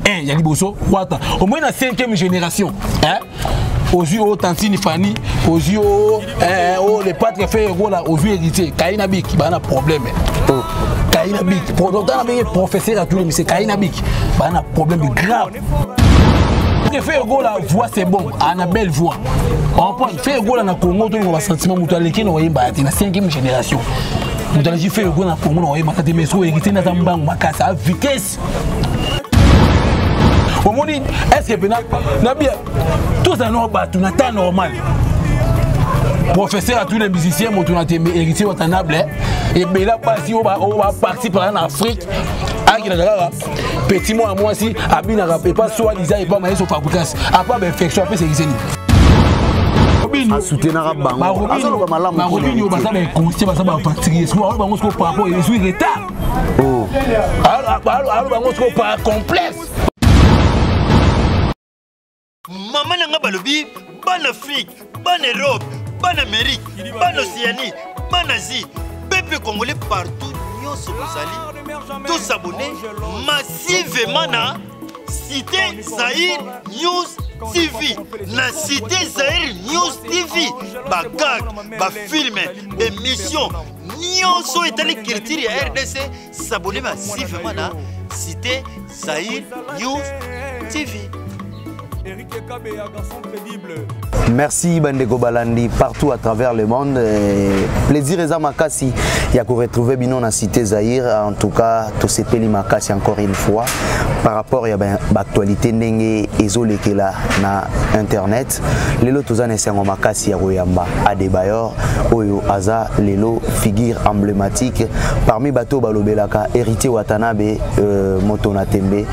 il y a Liboso, au moins la 5e génération. Hein? Aux yeux de Tantine Fanny, aux yeux les patres fait aux yeux héritiers, Kaina Bik, il y a un problème. Kaina Bik, professeur à tous les lycées, Kaina Bik, il y a un problème grave. Faire la voix c'est bon, a une belle voix. On peut faire la Congo, on va sentir que la 5e génération. Nous allons faire la Congo, on va hériter à vitesse. Est-ce que tout ça n'est pas normal? Professeur à tous les musiciens, on a été héritier Watanabe, et bien là, on va partir par en Afrique. Petit mois à moi si, Abina ne pas soit disant et pas maïs au fabricant. Après, l'infection, après, c'est ici. A soutenir un banc. Maman n'a pas balobi, bonne Afrique, bonne Europe, bonne Amérique, bonne Océanie, bonne Asie, peuple congolais partout, nous sommes tous abonnés massivement à Cité Zahir News TV. La Cité Zahir News TV, bagag, film, émission, nous sommes étalés critiques RDC, s'abonner massivement à Cité Zahir News TV. Merci Bandeko Balandi partout à travers le monde. Plaisir et Makassi. Il y a qu'on retrouver Bino dans Cité Zahir. En tout cas, tout ces pays Makassi encore une fois par rapport à l'actualité n'engé isolé que là na internet. Lelo tozane sengo Makassi ya Royamba Adebayor Oyo Aza Lelo figure emblématique parmi bateau balobelaka héritier Watanabe Motona Tembe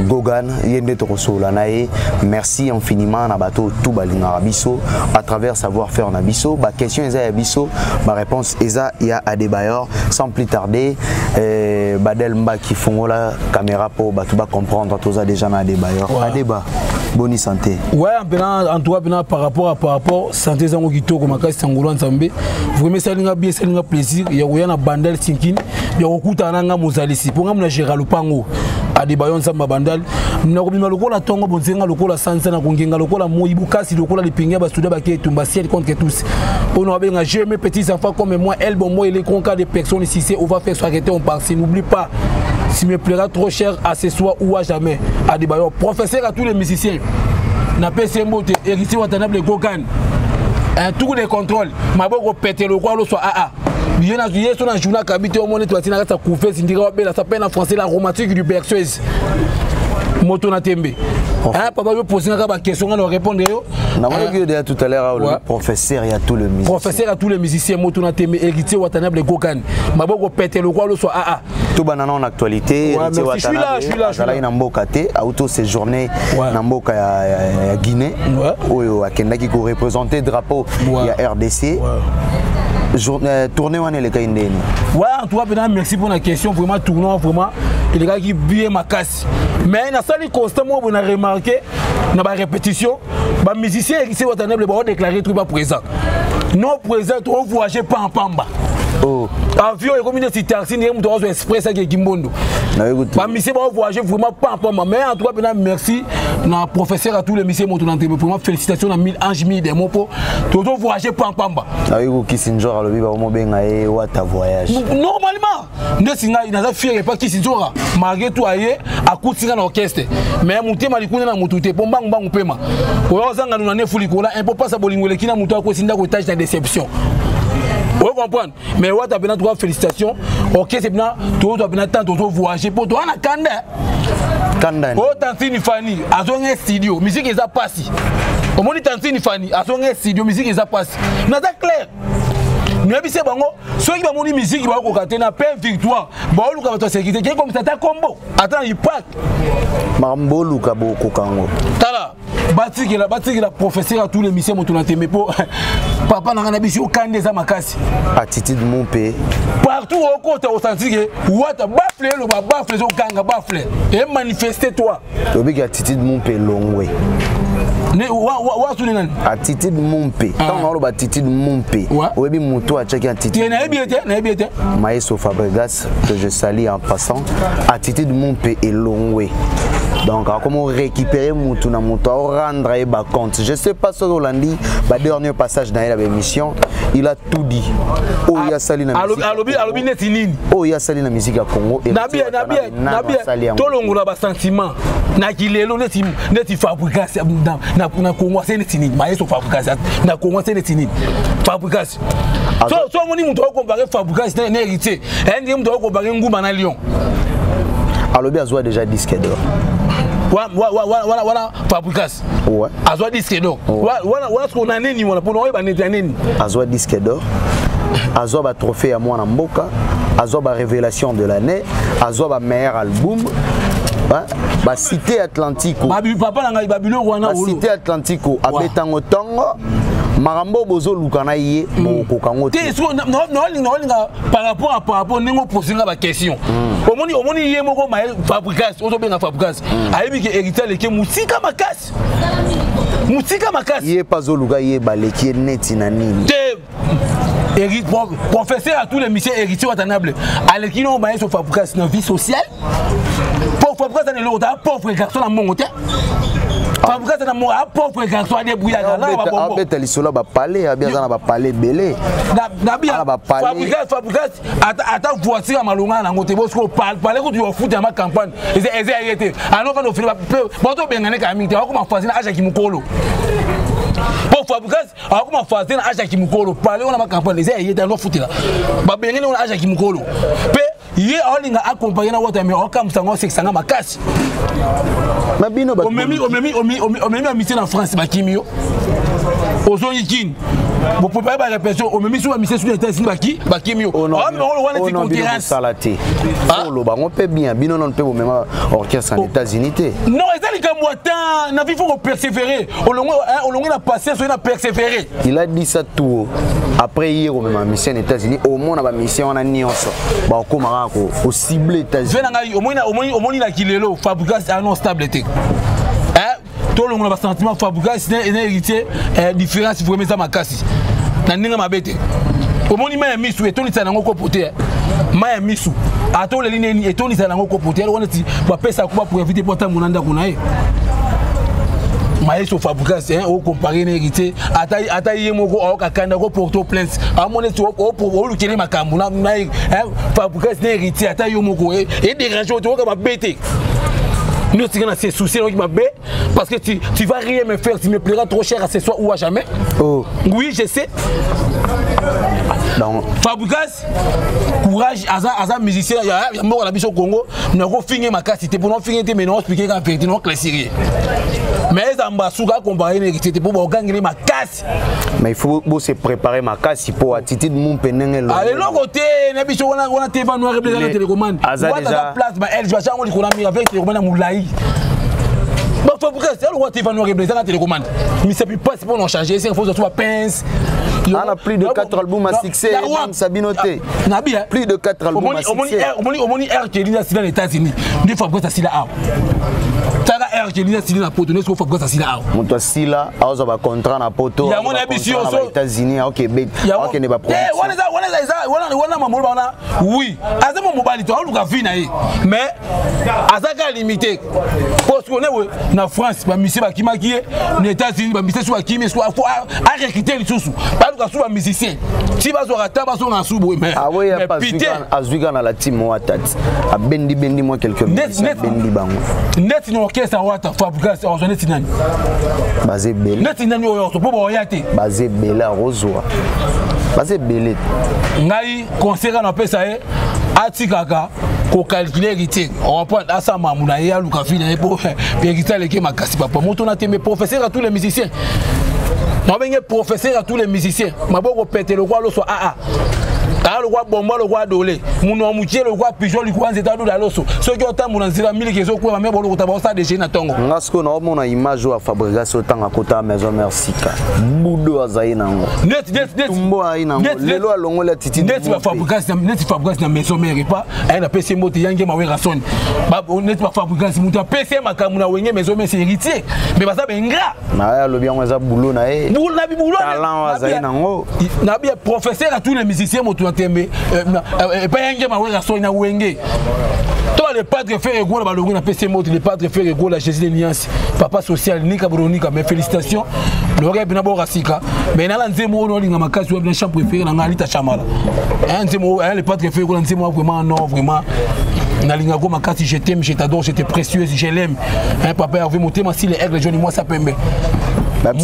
Gogan Yende Torosola nae. Merci infiniment à bateau tout balinga biso à travers savoir-faire na biso. Ba question eza ya biso, ba réponse eza ya Adebayor. Sans plus tarder, Badel Mba qui font la caméra pour ba tout ba comprendre tous a déjà na Adebayor. Adeba, bonne santé. Ouais, en tout cas par rapport santé zango kitoko makasi sangolo nzambe. Vraiment ça linga bien, ça linga plaisir. Ya koya na bandal sinkin, ya kokuta nanga mozalisi. Pour nga mna gérer le pango. Adebayor nzamba bandal. Na kobima lokola tongo bonzenga lokola sansa na kongenga lokola moyibu kasi lokola lipinga ba studio ba ki tumba ciel contre tous. On a bien j'ai mes petits enfants comme moi, elle bon moi il est conca des personnes ici, on va faire s'arrêter on part. N'oublie pas, s'il me plaira trop cher à ce soir ou à jamais. Adebayor, professeur à tous les musiciens. Na PC Mbote, héritier Watanabe le Gogan. Un tour de contrôle, ma boko péter le quoi le soit AA. Il y a un journal qui habite au monde, tu vas ça couvert, ça s'appelle en français la romantique du berceuse. Motona Tembe. Papa veut poser une question, on va répondre. On a dit tout à l'heure, le professeur et à tous les musiciens. Professeur à tous les musiciens, Motona Tembe, héritier Watanabe le Gogan. Ma boko péter le quoi le soit AA. Tout banana en actualité, je suis là. Je suis là. Auto séjourné dans Mboka à Guinée, où qui représenté drapeau il y a RDC. Tourner on est les Kaindeni. Ouais, en tout cas, merci pour la question. Vraiment, tournons vraiment. Il y a qui bien ma casse. Mais il y a ça constamment, on a remarqué, dans la répétition, les musiciens qui sont déclaré tout présent. Non présent, on voyage pas en Pamba. Avion et comme une taxi, on doit express avec Gimbondo. Les musiciens vont voyager vraiment pas en Pamba. Mais en tout cas, merci. Na professeur à tous les musiciens Motona Tembe pour moi félicitations à 1000 anges 1000 des mots pour tout voyager pas en Pamba. Kissinger a le vivre au bien et ou ta voyage. Normalement, ne singa il n'a fier pas Kissinger malgré tout aye à coup singa l'orchestre. Mais monter malikuna na mutute pomba ngba ngpema. Oyo zanga nous na fuli kola un peu pas ça bolingole kina mutu ko sinda ko tâche de déception. Vous comprenez? Mais ouais, tu as bien trois félicitations. Ok, c'est bien. Tu as bien tant de voyager pour toi. On a Kanda. Oh, Tantine Fanny, à son studio, musique est à passer. Au moins, Tantine Fanny, à son studio, musique est à passer. N'est-ce pas clair? Nous avons dit ceux qui ont musique, ils vont canter na paix victoire. Bon, nous avons sécurité. Qui comme ça, combo. Attends, il part. Mambo Luka Boko Kango. Tala. Bati la professeur à tous les musiciens Motona Tembe pour papa n'a rien habitué au can des amakasi. Attitude mon pays. Partout au côté au senti que what bafle le bafle au kanga bafle et manifester toi. Obi attitude mon pays long way. Ne wa tu nan attitude mon pays. Tant on a attitude mon pays. Obi moto a checker attitude. Na bien. Maestro Fabregas que je salue en passant. Attitude mon pays est long way. Donc comment récupérer mutu na mutu rendre et ba compte. Je sais pas ce Rolandi ba dernier passage dans la émission, il a tout dit. Oh il y a sali na musique. Alobi neti nini? Oh il y a sali na musique ya Congo et Nabia tolongola ba sentiment na kilelo neti fabrication na Congo c'est neti nini? Maestro fabrication na Congo c'est neti nini? Fabrication. So moni mutu comparer fabrication na héritier. Ndi mutu comparer Nguma na Lyon. Alobi azwa déjà disque d'or. Voilà fabrication. Ouais. Azwa disque d'or. Voilà ce qu'on a nini wala pour nous ba neti nini? Azwa disque d'or. Azwa ba trophée à moi na mboka. Azwa ba révélation de l'année. Azwa ba meilleur album. Ba Cité Atlantico. Papa na ngai Babylon wana olo. Cité Atlantico abetango tongo. Marambo bozo lukana ye moko kango. Par rapport nengo poser ba question. Omoni ye moko ma fabrication, ozo benga fabrication. Ayebi ke héritier leke musika makasi. Musika makasi. Ye pazoluka ye baleki neti na nini. Professeur à tous les missions héritiers watanables. Aleki no maïs fabrication na vie sociale. Pour fabrication de l'autre pauvre garçon na mongote. Fabrication na mo pauvre garçon a débrouillé là ba bombo. Abeta lisolo ba parler, abiazana ba parler belé. Na bien fabrication ata voiture à malonga na ngote bosko parler ko tu foot ma campagne. Eze arrêté. Alors quand on fait boto bengane ka mingi ko ma fazer na aja kimukolo. Pour fabrication ako ma fazer na aja kimukolo. Parler on ma campagne eze arrêté dans foot là. Ba bengane on aja kimukolo. Ye olinga accompagner na wota mais okamsa ngo sekisanga makasi. Mabino ba omemi amitié en France bakimio. Ozongi kin. Vous pouvez pas répéter omemi sur amitié sur les États-Unis bakimio. On va salaté. Solo ba on peut bien bino non peut même orchestre aux États-Unis. Non, ezali kamwata na faut persévérer. Olongo na passer sur na persévérer. Il a dit ça tout. Après hier au même mission aux États-Unis au moins na ba mission on a nyonso. Ba okoma ko cible États-Unis. Omoni na kilelo fabrication non stabilité. Tout le monde a un sentiment fabrication c'est un héritier différence il faut mettre ça makasi. Na ninga mabete. Omoni ma misu etoni sana ngoko poter. Ma misu. Ato le ligne etoni sana ngoko poter. On dit ba pesa ko pour éviter porta monanda kunae. Maïs au fabrication au comparer héritier ata yemoko au kakanda ko porto plainte amone tu au lukele makambu na fabrication héritier ata yemoko et déranger tu ka bête. Nous c'est souci qui m'a bé parce que tu vas rien me faire, tu me plairas trop cher à ce soir ou à jamais. Oh. Oui, je sais. Donc fabrication courage à musicien il y a mort la biche au Congo, nous avons fini ma capacité pour nous finir mais non expliquer qu'en fait non classifier. Mais les ambassadeurs comparer l'héritier pour gagner ma casse. Mais il faut se préparer ma casse pour attitude mon penengel. Allez l'autre côté, na biche on a TV noir et la télécommande. Déjà place mais elle je vais on l'économie avec télécommande moulaï. Bah fabrication elle on TV noir et la télécommande. Mais c'est plus pas pour nous changer, c'est il faut surtout pince. On a plus de 4 albums à succès, Sabinoté. Plus de 4 albums à succès. Omoni R qui est dans les États-Unis. Deux fois que ça là. Tala R qui est dans la poto, deux fois que ça là. Mon toi si là, on a un contrat na poto. Il y a mon ambition aux États-Unis, au Québec. OK, n'est pas produit. Oui, azama mobile to aluka vina yi. Mais azaka limité. Parce qu'on est na France, ba monsieur ba kimaki, les États-Unis ba monsieur soit kimi soit faut recruter les sous. Pas que soit musicien. Si ba zo rata ba zo na sous mais. Ah oui, pas azuga na la team watat. A bendi moi quelques bendi bango. Net no orchestre wata fabrication on net nani. Basé belé. Net nani o to po yate. Basé belé rozoa. Basé belé. Ngai concert na pesa e atikaka ko calculer héritier. On prend à ça mamuna ya luka fina pour héritier leke makasi papa. Moto na tembe professeur à tous les musiciens. On va professeur à tous les musiciens. Maboko péter le roi lo so a. Le roi bomba le roi dolé. Mon moutier le roi pigeon le roi zeta do daloso. Ceux qui ont tant mon zira mille qui sont quoi mais bon le taba ça déjà na tongo. Ngasko na mon image à fabrication tanga kota maison Mersika. Budo azaina ngo. Net. Tumbo aina ngo. Lelo alongo la titi. Net fabrication na maison mère pas. Elle a PC moto yange ma wera son. Ba net fabrication moto PC makamuna wenge maison mère c'est héritier. Mais ba ça bengra. Na lo bien za boulot na e. Boulot na bi boulot. Talent azaina ngo. Na bien professeur à tous les musiciens moto tembe pas yange ma wera son na wenge. To les padres fait ego la balongi na PC mot les padres fait ego la Jésus de Niance papa social ni kabronika mais félicitations le rêve na bo rasika mais na nzemo no linga makasi wa champ préféré na ngalita chamala nzemo les padres fait ego nzemo vraiment non vraiment na linga go makasi je t'aime je t'adore j'étais précieuse je l'aime papa Hervé motema si les aigles jaunes moi ça pembe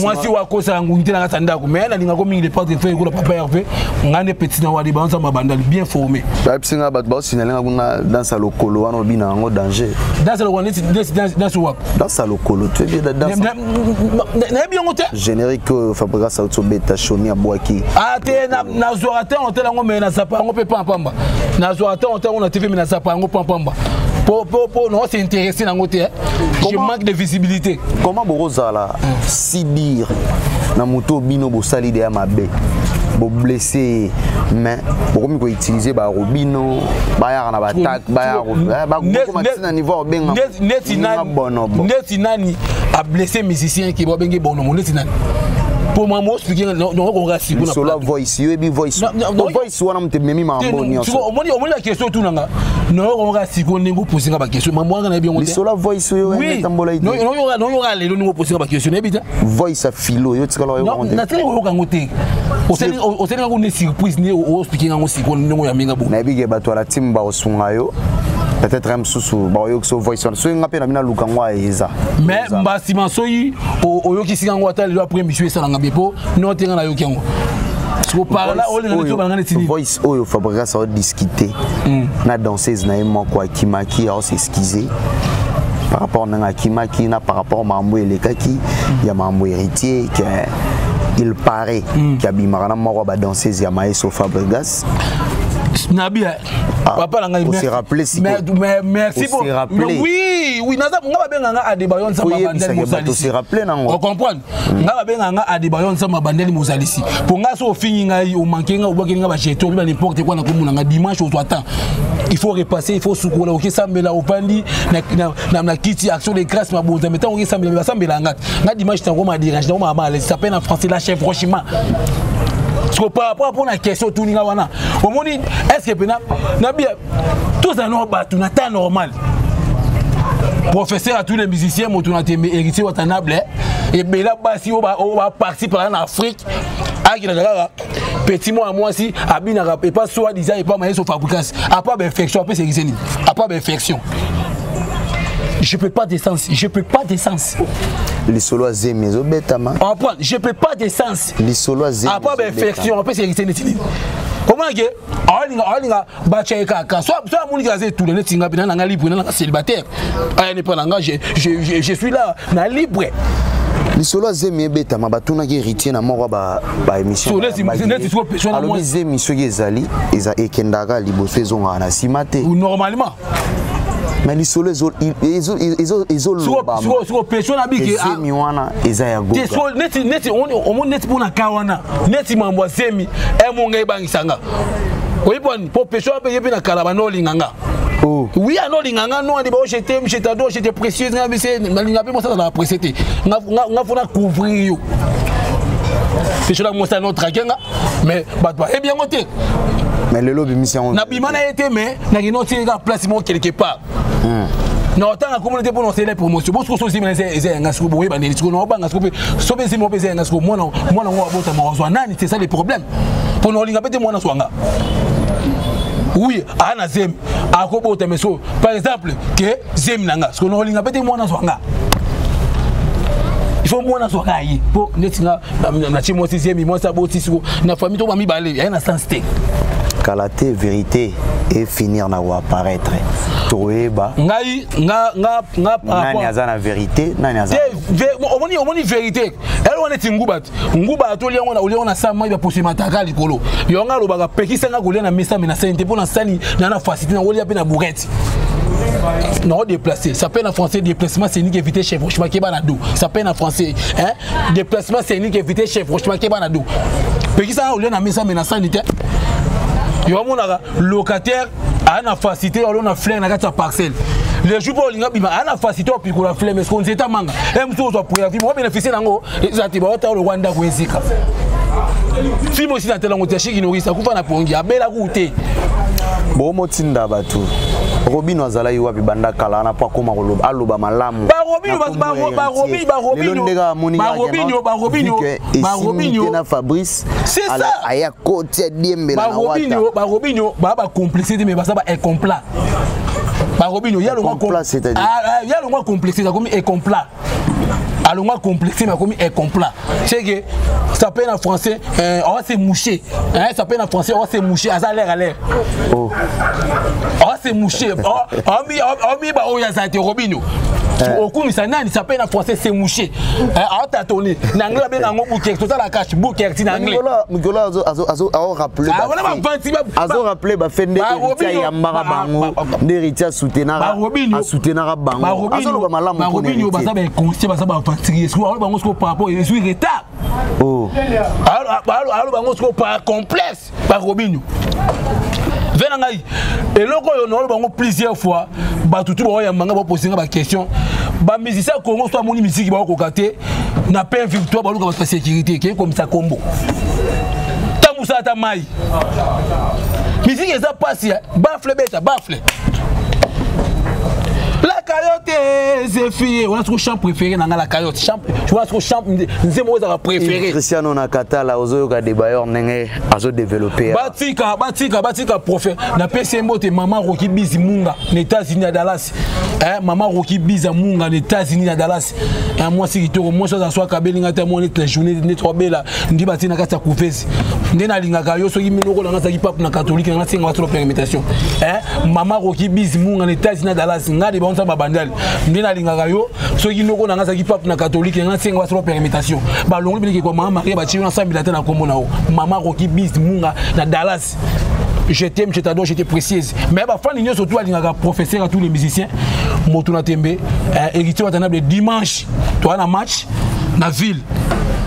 moi si wa kosa ngungite na katandako mais na linga go mingi les padres fait ego la papa Hervé ngane petit na wadi banza mabandali bien formé singa bat ba sinalenga kuna dans sa lokolo wana bina ngo danger dans sa lokolo dans ce wap dans sa lokolo tu es bien dans na bien ngote générique Fabrice Sauto beta Shoni Abwaki ate na zorateur on tela ngo mais na sapa ngo pe pamba na zorateur on tela on TV mais na sapa ngo pamba pour non c'est intéressé na ngote je manque de visibilité comment borozala si dire na moto bino bo sali de mabe bo blessé mais pourquoi ko utiliser ba robino ba ya na ba attaque ba ya ba ko matina niveau benga neti nani a blessé musicien qui bo bengi bono neti nani pour moi expliquer non on rasi pour la voice you be voice voice wana mte memi mambo ni tu on la question tout nanga non on rasi ko ningo poser ba question mambo nga na bien on sur la voice yo tambola ide non le ningo poser ba question na bita voice a filo yo tikala yo non na tele ko kangote o seni nga une surprise ni o expliquer nga si ko ningo ya minga bo na bige bato la timba osunga yo peut-être un sous ba yo so voice so nga pe na mina luka ngwa eza mais mbasi mansoyi o yo kisinga ngwa ta le après monsieur ça nga bepo non tenga na yo kengo so par là o le ngana ngana tini voice oyo Fabrice ça discuter na danseuse na yemo kwa Kimaki a s'excuser par rapport na Kimaki na par rapport mambo elekaki ya mambo héritier que il paraît qu'il y a bimara na moko ba danseuse ya Maestro Fabrice Nabia papa la ngai merci mais merci pour oui naza ngaba benga nga Adebayon sa mabandeli mozalisi on comprendre ngaba benga nga Adebayon sa mabandeli mozalisi pour nga so fini ngai o manquer nga o boki nga ba jeter ba n'importe quoi na komuna nga dimanche au temps il faut repasser il faut soukola o kesambela o pandi na kiti action de grâce ma bonza metant o kesambela ba sambela nga dimanche tango ma dirige na ma ça s'appelle en français la chef franchement. Par rapport à la question tout ninga wana omoni est-ce que pena na bien tous ça non ba tout na temps normal professeur à tous les musiciens mo tout na tembe héritier watanable et bela basi o va partir par en Afrique a qui na petit moi si abina et pas soit disant et pas Maestro Fabrice a pas d'infection après c'est riseni a pas d'infection je peux pas d'essence les solos à Zemi obetama je peux pas d'essence les solos à Zemi a pas d'infection après c'est riseni comment que alinga bacha kaka soit moni gaze tout le tinga bina na libre na célibataire aya ne pas nga je suis là na libre les solos à Zemi betama batuna ki héritier na moko ba émission alors les Zemi so gezali eza ekendaka liboso ezonga na simate normalement mais les solos ils ont sur pression na biki Zemi wana eza ya goga neti on neti pona kawana neti mambo Zemi e monga ebangisanga oyiponi po pression pe yepe na kala bano linganga oui ano linganga no andi ba je t'aime je t'adore j'étais précieuse nga bise linga pe mo ça na précédé nga fona couvrir yo pression la mo ça notre akenga mais batwa e bien ngote mais le lobby mission na bimana été mais na kino tinga place mo quelque part non tant la communauté pour lancer les promotions parce que so mais c'est un scoop oui bandeli no banga scoop so be simo be c'est un scoop moi ngo abota ma nani c'est ça les problèmes pour no linga pete moi na swanga oui ana zem akobota meso par exemple que zem nanga parce que no linga pete moi na swanga il faut moi na swanga yi pour netinga na chimo 6e moi ça boti na famille to ba mi balé ya na sens té Kalaté vérité et finir na apparaître toeba ngai nga nani azana vérité nani azana omoni vérité elle on est nguba to liona sama ba poser mataka likolo yonga lobaka pekisa nga kolia na mesa mais na sente pour na sali na facilité na olia pe na bourrette non déplacé ça s'appelle en français déplacement scénique éviter chef franchement ke banado ça s'appelle en français hein déplacement scénique éviter chef franchement ke banado pekisa nga olia na mesa mais na sanité yo monaka locataire a na facilité on a fleur na kata parcelle les jours pour linga bima a na facilité pour ko la fleur mais qu'on zeta manga même tout so pour vivre bénéficier nango ezati ba ota le Rwanda ko ezika fimo aussi na telango tashiki no risa kufa na pongi abela ku te bo motinda batu Robino azala yuwapi banda kala na pa koma koloba aloba malamu Robino na Fabrice c'est ça aya côté diembe na wata Robino ba complicité mais ça ba incomplet Robino ya le moins complexité comme incomplet alors moi complexé mais comme incomplet c'est que ça peine en français on va se moucher ça peine en français on va se moucher à l'air oh on va se moucher on mi ba o ya ça te Robino okumi ça nani ça peine en français se moucher on t'a tourné n'anglais ben ngo bouquet tout ça la cache bouquet ti n'anglais Nicolas azo rappeler azo rappeler ba fende héritier ya mbara bango héritier soutenir bango azo ba malamu ko Robino ba ça ba conscient ba ça ba fatigué soit alors bango par rapport et suis retard oh alors bango par complexe par Robino venangai eloko yo no bango plusieurs fois ba tutu ba ya manga ba poser ba question ba musicien Congo soit moni musique ba ko katé na pain victoire ba luka ba sécurité qui comme ça combo tamusa ta mai musique ça passe bafle beta bafle la carotte c'est fini on a son chant préféré dans la carotte chant tu vois son chant nzemo za préféré Cristiano Nakatala ozo ka débailleur nenge azo développer batika prophète na PCMO te maman Rocky Bizi Munga aux États-Unis à Dallas maman Rocky Bizi Munga aux États-Unis à Dallas et moi si kitoko moi ça soit kabelinga te moi la journée ne trop belle ndi batina ka ta koufesi ndena linga ka yo so ki miloko na sa ki pape na catholique na singa trop permutation maman Rocky Bizi Munga aux États-Unis à Dallas ngade ba on sa babandal ndena linga ka yo so ki miloko na sa ki pape na catholique na singa trop permutation ba longo biliki ko maman Marie ba chi na 100 000 na kombo na o maman Rocky Bizi Munga na Dallas. Je t'aime, je t'adore, je te précise. Mais bah, fan union surtout à professeur à tous les musiciens. Motuna Tembe, héritier watanabe dimanche. Toi na match, na ville.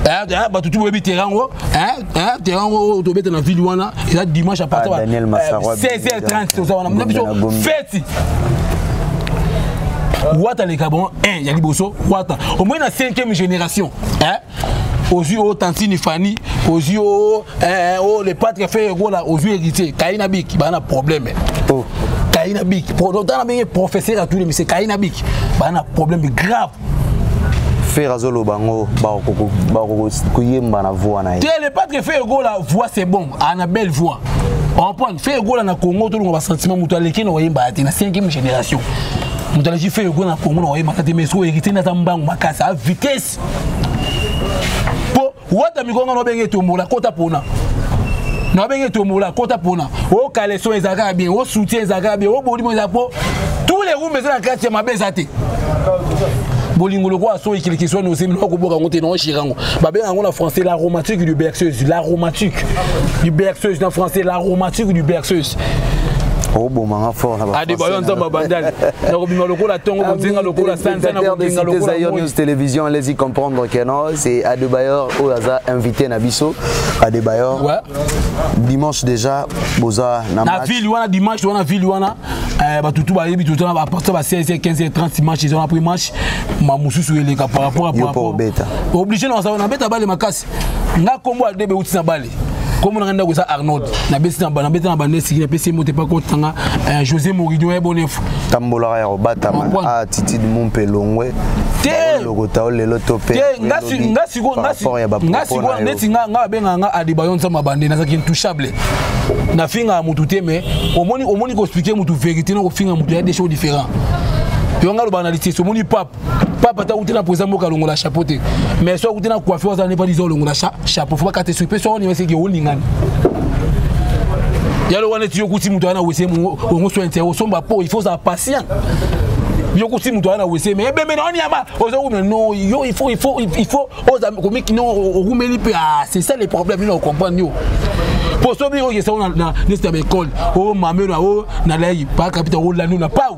Bah tout le terrain, terrain au Tobet na ville wana. Et là dimanche à partir de 16h30, tout ça on a fête. Wata les Gabon, il y a Liboso, Wata. Au moins la 5e génération. Aux yeux au Tantini Fanny, aux yeux les patres fait aux yeux héritiers, Kaina Bik, il y a un problème. Kaina Bik, professeur à tous les messieurs, Kaina Bik, il y a un problème grave. Faire Azolo Bango, Kuyemba na voix na. Les patres fait la voix c'est bon, a une belle voix. On prend fait na Congo, tout le monde va sentiment mutualité na Wayemba, la 5e génération. Mutualité fait na Congo na Wayemba, mais so héritier na Tambang Makasa à vitesse. Wata mikonga no benge tombola kota pona no benge tombola kota pona o kaleso ezaka bien o soutien ezaka bien o bodi mo zapo tous les roues na quartier mabeza te bolingo le quoi so ikili kiswa no semi ko boka ngote no chirango ba benga ngo na français l'aromatique du berceuse en français l'aromatique du berceuse. Oh bon manga fort là-bas. Adi bayon za babandal. Na robinga lokola tongo bozenga lokola sanza na bozenga lokola. Zaïre News Télévision, allez-y comprendre que non, c'est Adebayor au hasard invité na biso. Adebayor. Ouais. Dimanche déjà boza na match. Na ville wana dimanche wana ville wana ba tutu ba yebi tutu ba partir ba 16h 15h30 dimanche ils ont pris match ma mususu eleka par rapport à beta. Obligé na beta bale makasi. Nga kombo adebe uti na bale. Comme on a dit à Arnaud, na besi na bande si na pesi moté pas kotanga José Mourinho e bonef. Tambola ya robata a Titi de Montpelongwe. Te logo ta lelo topé. Ngasi neti nga benga nga Adebayon sa mabande na zaki intouchable. Na finga mutute mais omoni ko expliquer mutu vérité na ko finga mutu ya des choses différents. Yonga lo banalité so moni papa ta utina poza moka longola chapeau mais so utina coiffeur ça n'est pas disons longola chapeau faut pas katé sur personne on c'est que olingani yalo wana tiyo kuti mutu ana wese ngo so intérêt somba po il faut ça patient yo kuti mutu ana wese mais bembe na oniama ozo non yo il faut oza comme qui non rumeli pe c'est ça les problèmes nous comprendre yo pour so bien que ça on na nesta école oh mamelo oh na lai pas capita oh la nous na pas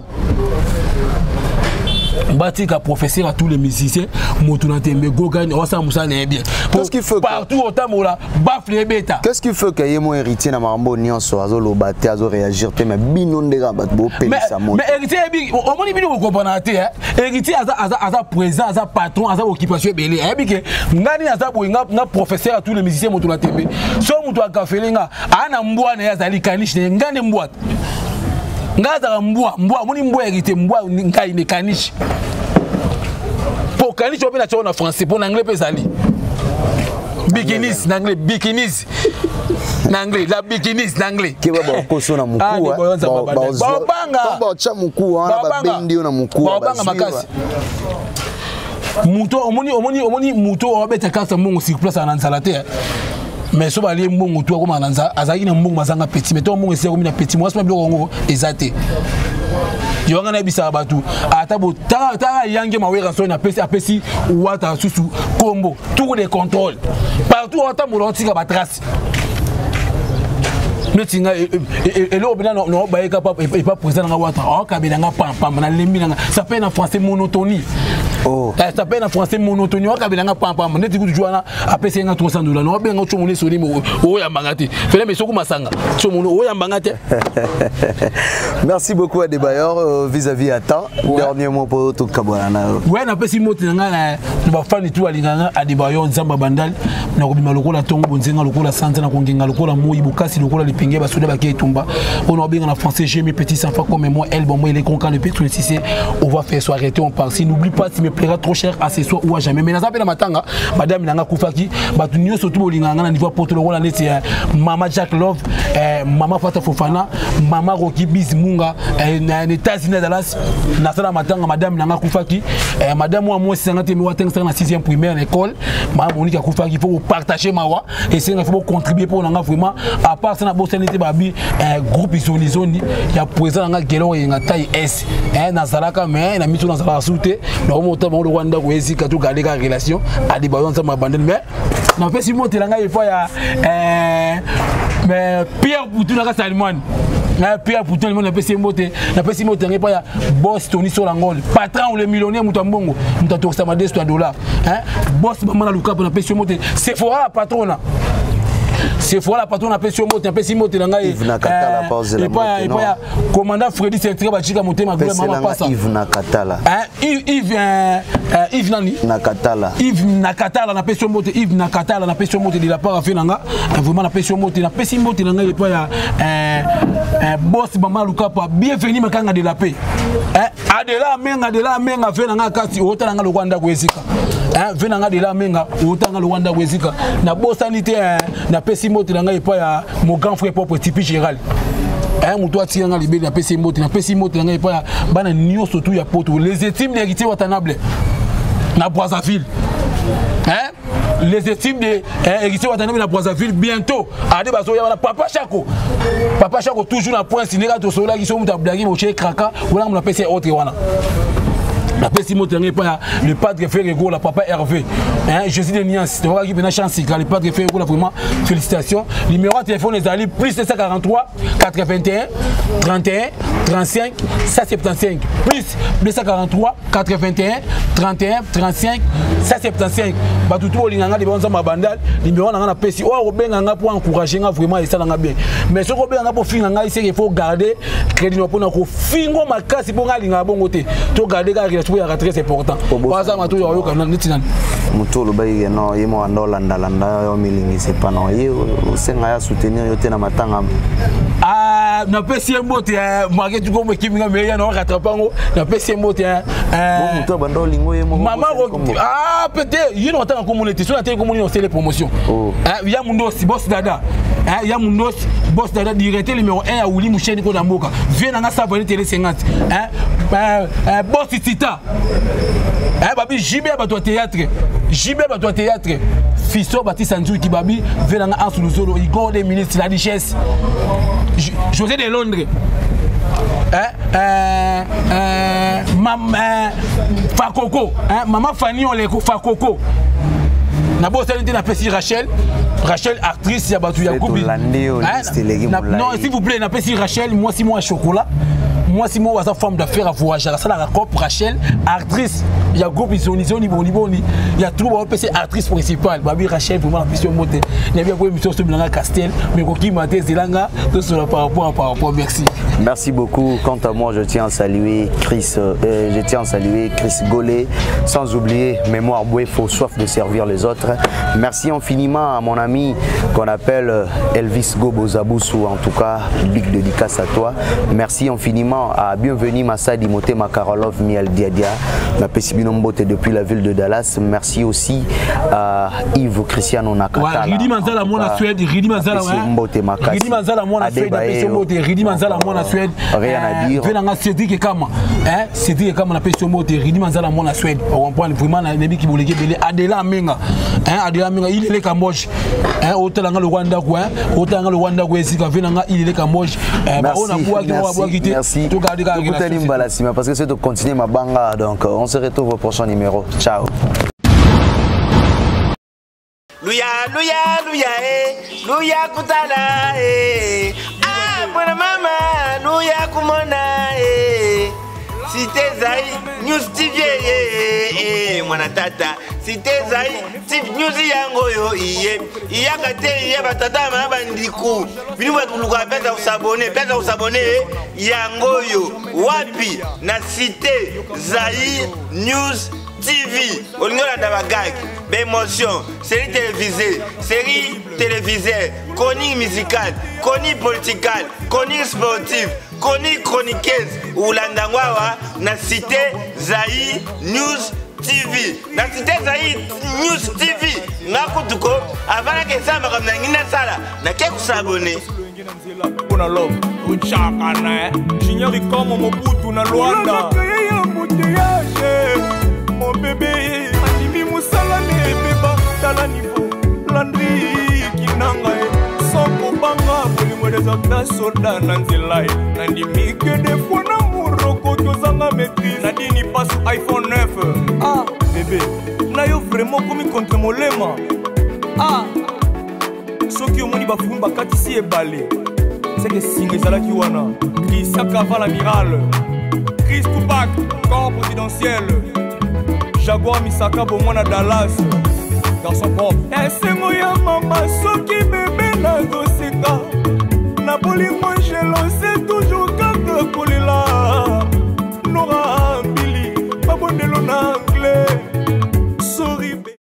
Batika professeur à tous les musiciens, Motuna Tembe, Gogan, Osa Moussa bien. Qu'est-ce qu'il fait partout au Tamola, bafle beta. Qu'est-ce qu'il fait que mon héritier na Marambo Nyonso Azolo Baté Azo réagir mais binon de rabat bo pays ça monte. Mais héritier au moni bino comprendre héritier aza présent, aza patron, aza occupation belé. Ebike ngani aza boinga na professeur à tous les musiciens Motuna Tembe. So mutu akafelenga ana mbwana ya zali kanish ngane mbwata. ngaza mbwa moni mbwa hérité mbwa ngai ne kanishi pour kanishi on peut na français pour l'anglais peut sali bikinis n'anglais bikinis n'anglais la bikinis n'anglais qui va koso na mukuu ba cha mukuu ba bendi na mukuu ba makasi muto omoni muto obeta kasa mbongo sur place en salate mais so bali mbongo to ko mananza azaki na mbongo mazanga petit mais to mbongo c'est comme na petit moi c'est biloko ngo ezate yonga na bisa batu ata bo ta yange mawera so na pesi wata susu combo tout les contrôles partout ata molontika ba trace metinga elo bina no ba eka pas président nga wata o kabela nga pam na lembi nga ça fait en français monotonie. Oh, ça s'appelle en français monotonie. On kabela nga pam neti ku juana apesi nga $300 no benga chomone soli mo o ya mbangate fele mais soko masanga chomono o ya mbangate. Merci beaucoup à Adebayor vis-à-vis à temps. Dernier mot pour tout kabwana. Ouais na pesi moti nga na ba fan tout alinganga Adebayor nzamba bandal na ko bima lokola tongo bonzenga lokola sanza na kongenga lokola moyi bukasi lokola lipinge ba soda ba ketumba on a bien en français j'ai mes petits enfants comme moi elle bon moi il est content le pétrole si on va faire soit arrêter on part si n'oublie pas si me plaira trop cher à ce soir ou à jamais mais na zapena matanga madame nanga kufaki ba tunyo surtout bolinganga na niveau porte lokola neti mama Jack Love mama Fata Fofana mama Rocky Bizmunga na États-Unis Dallas na sala matanga madame nanga kufaki madame moi 50 mi watenga na 6e primaire l'école mama Monica kufaki faut partager mawa et c'est il faut contribuer pour nanga vraiment à part ça na bosanité babi groupe isonizoni ya président nanga gelo yenga taille S na zalaka mais na mitu na zalaka soute na monta ba Rwanda ko ezika to garder la relation à des baillons ça m'a abandonné mais na fait si monter nanga il faut ya mais Pierre Boutou na Salman na Pierre Boutou na pesi mote na pesi mote ngai pa ya boss Tony Solangol patron ou le millionnaire mutambongo mutatoka ma $200 boss ba mana luka na pesi mote c'est fort la patrona. C'est fois la patron appelle sur moto, appelle si moto nanga Yves Nakatala pause la moto. Et pas commandant Freddy c'est très bachika moto ma gloire maman pas ça. Yves Nakatala. Yves nani Nakatala. Yves Nakatala na pesi moto, Yves Nakatala na pesi moto de la part fait nanga vraiment na pesi moto na pesi moto nanga et pas ya boss mama luka pa bienvenue makanga de la paix. Adela menga fait nanga kasi ota nanga Rwanda kwezika. Venanga de la menga ota nanga Rwanda kwezika na bosanité na pesi moto nanga epa ya mon grand frère propre type général muto atianga libeli na pesi moto nanga epa ya bana nyo surtout ya poto les estimes d'héritier watanable na Brazzaville les estimes de héritier watanable na Brazzaville bientôt ade bazo ya papa Chako toujours na point cinéra to sola qui sont muta blagi mo chez kraka wala mo na pesi autre wana. La pesi motenga pas le padre Ferrego la papa Hervé Jésus de Nias tu vois qui a chance le padre Ferrego là vraiment félicitations numéro de téléphone les alliés plus 243 81 31 35 175 plus 243 81 31 35 175 ba tout olinganga de bonza mabandal numéro na pesi o benga pour encourager vraiment et ça nga bien mais ce ko benga pour finga nga il faut garder crédit pour na ko fingo makasi pour ngalinga bongo te to garder très important. Pas ça matou yo kana nitinan. Muto lo bayi no yemo andola ndalanda yo milingi c'est pas non yo senga ya soutenir yo te na matanga. Na pesi mbote mwage tu ko mekiminga meya na rattrapango na pesi mbote bon muto bando lingo yemo. Maman peut-être yino otanga communauté so na te communauté on sait les promotions. Ya mundo si boss dada. Ya mundo boss dada directeur numéro 1 à Ouli Moucheni ko damboka. Viens na savane télé 50. Boss Tita. Babi JB bato théâtre. Fisso Baptiste Sanjou qui babi venanga en sous Igor des ministres la richesse. José de Londres. Fakoko, maman Fanny on les Fakoko. Na bossa na pesi Rachel actrice ya batu ya coupe. Non s'il vous plaît na pesi Rachel moi si moi chocolat. Moi si moi sa femme d'affaires à voyager ça la coupe Rachel actrice il y a groupe Isoni boni il y a tout on pesi actrice principale babi Rachel vraiment la question monter il y a bien quoi émission sur Bilanga Castel mais ko ki maté zelanga tout sur par rapport merci beaucoup. Quant à moi je tiens à saluer Chris Gollet sans oublier Mémoire Boué faut soif de servir les autres Merci infiniment à mon ami qu'on appelle Elvis Gobo Zaboussou, en tout cas, big dédicace à toi. Merci infiniment à Bienvenue Massadi Moté Makarolov Miel Diadia, la Pessibinombote depuis la ville de Dallas. Merci aussi à Yves Cristiano Nakatala. Ridi Manzala Mona Suède, Ridi Manzala Ridi Manzala Mona Suède, Ridi Manzala Mona Suède. Rien à dire. Venanga Cédric Kama, hein, Cédric Kama na Pessomote, Ridi Manzala Mona Suède. On prend vraiment na nebi ki boleke belé Adela Menga, hein, Adela Menga il est le Cambodge, hein, autant le Rwanda quoi, autant le Rwanda quoi ici quand venanga il est le Cambodge. Merci. Parce que c'est de continuer ma banga, donc on se retrouve au prochain numéro. Ciao. Luya, luya, luya, luya kutala, ah, buena mama, luya kumona, Cité Zai, News TV, mwana tata, Cité Zai, Tip News yango yo, iyakate, batata mabandiku, vini watuluka pesa usabone, yango yo, wapi, na Cité Zai, News TV, olingola dabagag, d'émotion, série télévisée, chronique musicale, chronique politique, chronique sportive, chroniqueuse, ou l'andangwawa, na Cité Zai News TV. Na Cité Zai News TV, nakutuko, avant que ça me ramène na sala, na keku s'abonner. Kuna love, uchaka na, chinyari kama Mobutu na Luanda. Mon bébé, animi musala ne beba tala niveau landri kinanga soko banga bolingo des acteurs soda nanzelai nandimi que des fois na muroko tozanga maîtrise nadini passe iPhone 9 ah bébé na yo vraiment comme contre molema ah soki omoni bafumba katisi ebale c'est que singa ezalaki wana Kisaka va l'amiral Chris Tupac corps présidentiel Jaguar Misaka Bomona Dallas garçon propre esengo ya mama soki bébé na doseka na bolingo ngelo c'est toujours kaka kolela nora mbili babondelo na anglais